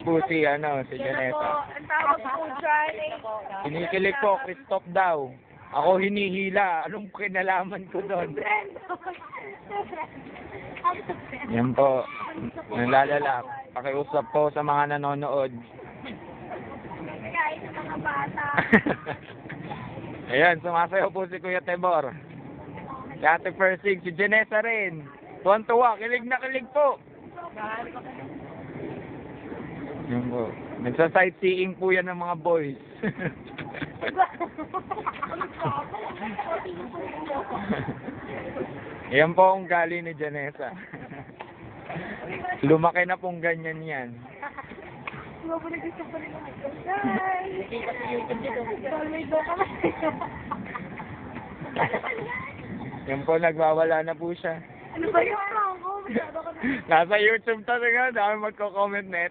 po si Janessa. Ang tawag po dyan ay... Kinikilig po, Christoph daw. Ako hinihila. Anong kinalaman ko doon? Yan po. Nalalala. Pakiusap po sa mga nanonood. Kahit sa mga bata. Ayan, sumasayaw po si Kuya Tebor. Si Ate Persig, si Janessa rin. Tuwan-tuwa, kilig na kilig po. Yan po. Nagsa-sightseeing po yan ng mga boys. Yan po ang gali ni Janessa. Lumaki na pong ganyan yan. Mga po nag-gusto ko rin naman. Nakita sa YouTube dito. Yan po, nagwawala na po siya. Ano ba yung ako? Masyado ko na. Nasa YouTube talaga, dami magko-comment net.